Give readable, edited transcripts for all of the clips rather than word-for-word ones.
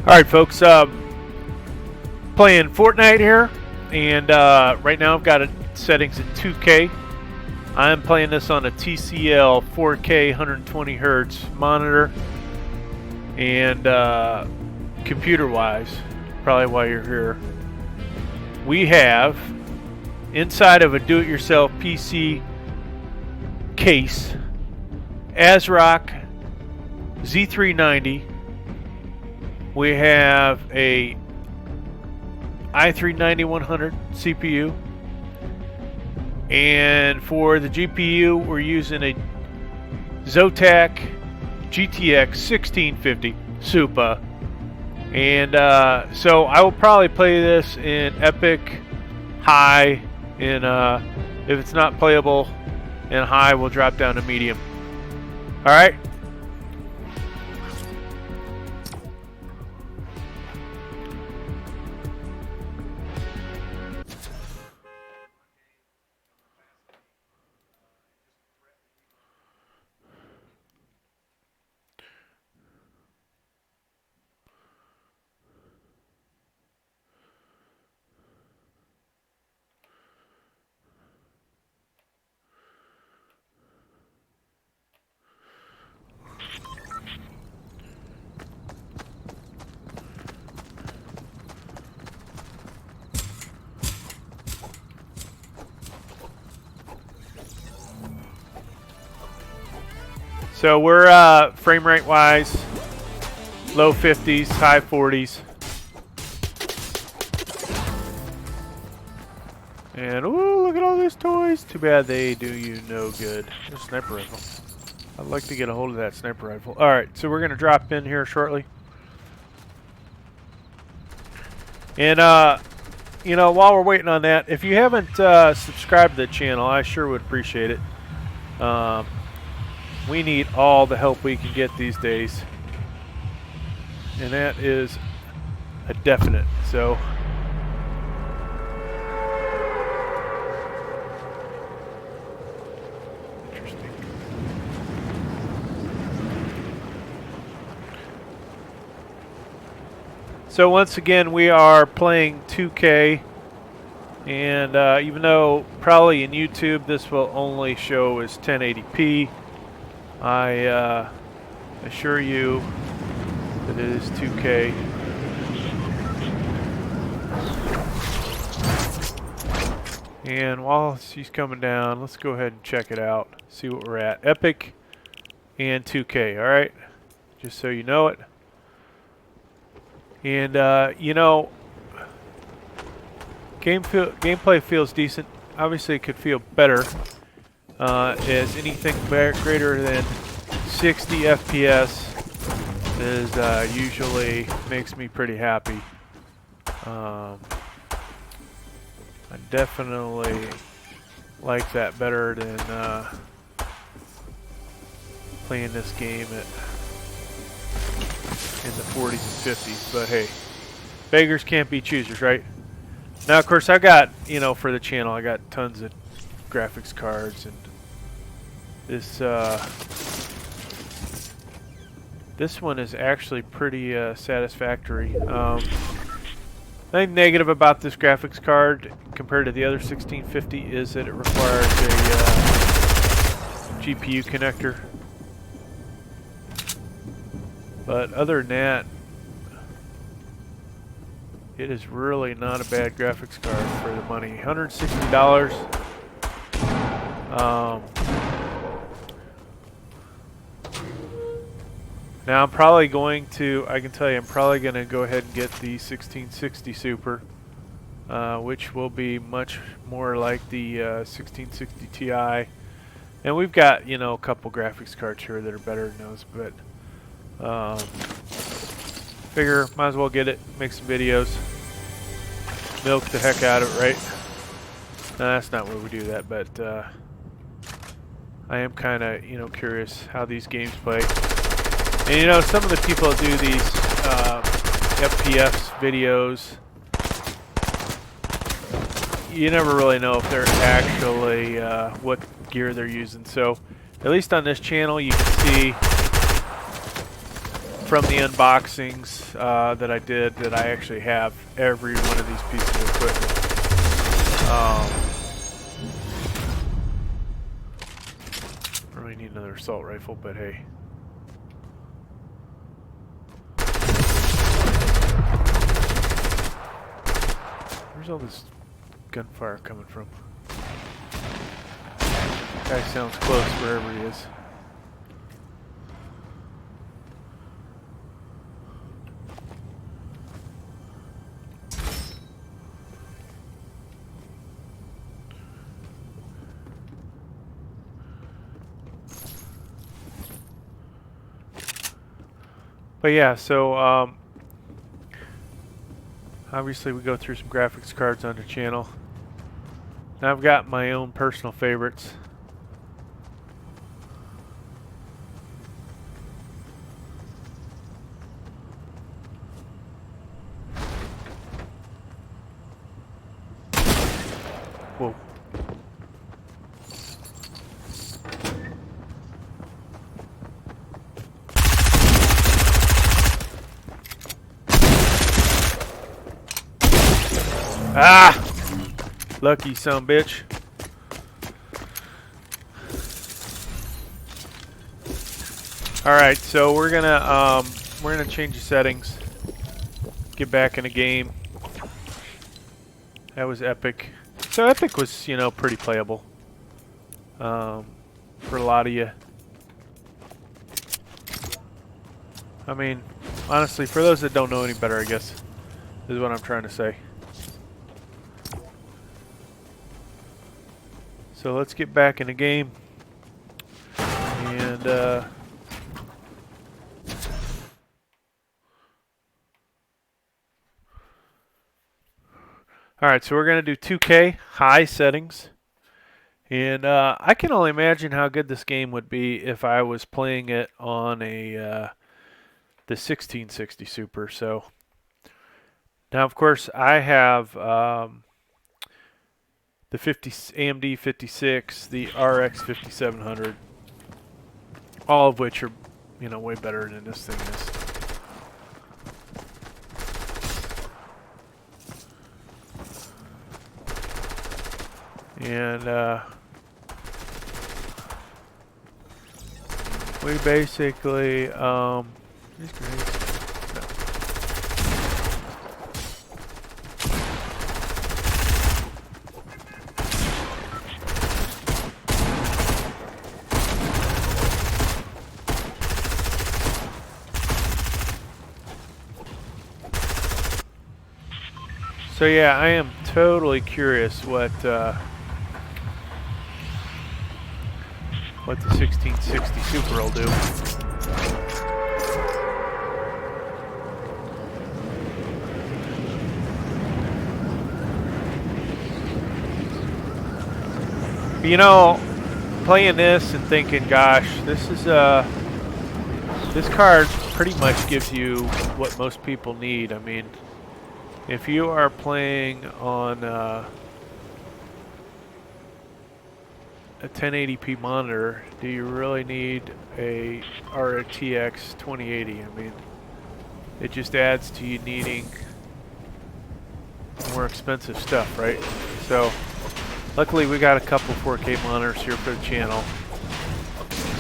Alright folks, playing Fortnite here, and right now I've got it settings at 2K. I'm playing this on a TCL 4K 120Hz monitor, and computer-wise, probably why you're here, we have inside of a do-it-yourself PC case, ASRock Z390. We have a i3-9100 CPU, and for the GPU we're using a Zotac GTX 1650 Super, and so I will probably play this in Epic, High, and if it's not playable in High, we'll drop down to Medium. Alright. So we're frame rate wise, low 50s, high 40s. And ooh, look at all these toys. Too bad they do you no good. A sniper rifle. I'd like to get a hold of that sniper rifle. Alright, so we're going to drop in here shortly. And, you know, while we're waiting on that, if you haven't subscribed to the channel, I sure would appreciate it. We need all the help we can get these days, and that is a definite. So interesting. So once again, we are playing 2K, and even though probably in YouTube this will only show as 1080p, I assure you that it is 2K. And while she's coming down, let's go ahead and check it out, see what we're at. Epic and 2K, alright? Just so you know it. And, you know, gameplay feels decent. Obviously, it could feel better. Is anything greater than 60 FPS is usually makes me pretty happy. I definitely like that better than playing this game in the 40s and 50s. But hey, beggars can't be choosers, right? Now, of course, I got, you know, for the channel, I got tons of graphics cards, and this one is actually pretty satisfactory. Nothing negative about this graphics card compared to the other 1650 is that it requires a GPU connector. But other than that, it is really not a bad graphics card for the money. $160. Now I'm probably going to, I can tell you, I'm probably going to go ahead and get the 1660 Super, which will be much more like the 1660 Ti. And we've got, you know, a couple graphics cards here that are better than those, but figure might as well get it, make some videos, milk the heck out of it, right? No, that's not where we do that, but I am kind of, you know, curious how these games play. And you know, some of the people that do these FPS videos, you never really know if they're actually what gear they're using. So at least on this channel you can see from the unboxings that I did that I actually have every one of these pieces of equipment. I really need another assault rifle, but hey. Where's all this gunfire coming from? Guy sounds close wherever he is. But yeah, so obviously we go through some graphics cards on the channel. Now I've got my own personal favorites. Whoa. Ah! Lucky son bitch. Alright, so we're gonna change the settings. Get back in the game. That was epic. So epic was, you know, pretty playable. For a lot of you. I mean, honestly, for those that don't know any better, I guess, is what I'm trying to say. So let's get back in the game. And, alright, so we're going to do 2K high settings. And I can only imagine how good this game would be if I was playing it on a the 1660 Super. So now, of course, I have the AMD 56, the RX 5700, all of which are, you know, way better than this thing is. And we basically these grenades. No. So yeah, I am totally curious what the 1660 Super will do. You know, playing this and thinking, gosh, this is this card pretty much gives you what most people need. I mean, if you are playing on a 1080p monitor, do you really need a RTX 2080? I mean, it just adds to you needing more expensive stuff, right? So, luckily we got a couple 4K monitors here for the channel,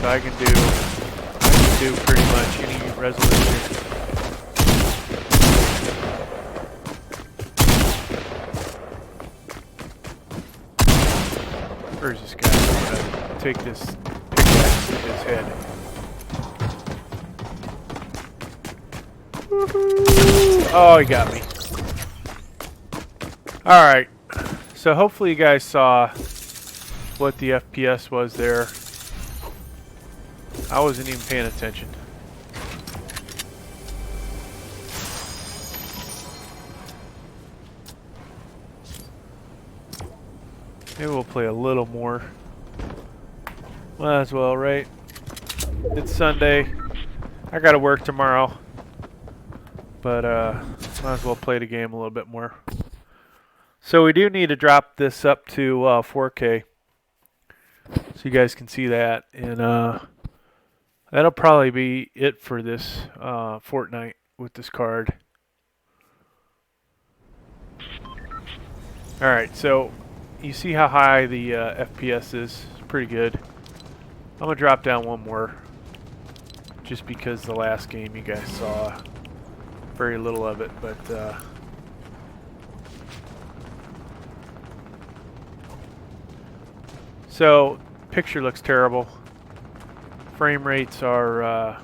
so I can do pretty much any resolution. Where's this guy? I'm gonna take this pickaxe to his head. Oh, he got me. Alright. So hopefully you guys saw what the FPS was there. I wasn't even paying attention. Maybe we'll play a little more. Might as well, right? It's Sunday. I gotta work tomorrow. But might as well play the game a little bit more. So we do need to drop this up to 4K. So you guys can see that. And That'll probably be it for this Fortnite with this card. Alright, so you see how high the FPS is? It's pretty good. I'm going to drop down one more, just because the last game you guys saw very little of it, but so picture looks terrible. Frame rates are out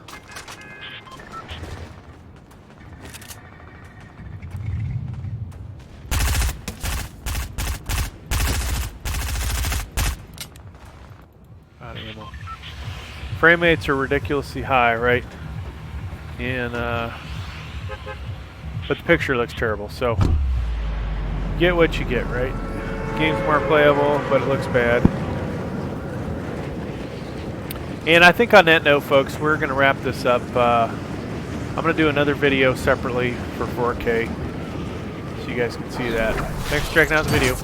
of ammo. Frame rates are ridiculously high, right? And but the picture looks terrible, so get what you get, right? Game's more playable, but it looks bad. And I think on that note, folks, we're going to wrap this up. I'm going to do another video separately for 4K, so you guys can see that. Thanks for checking out the video.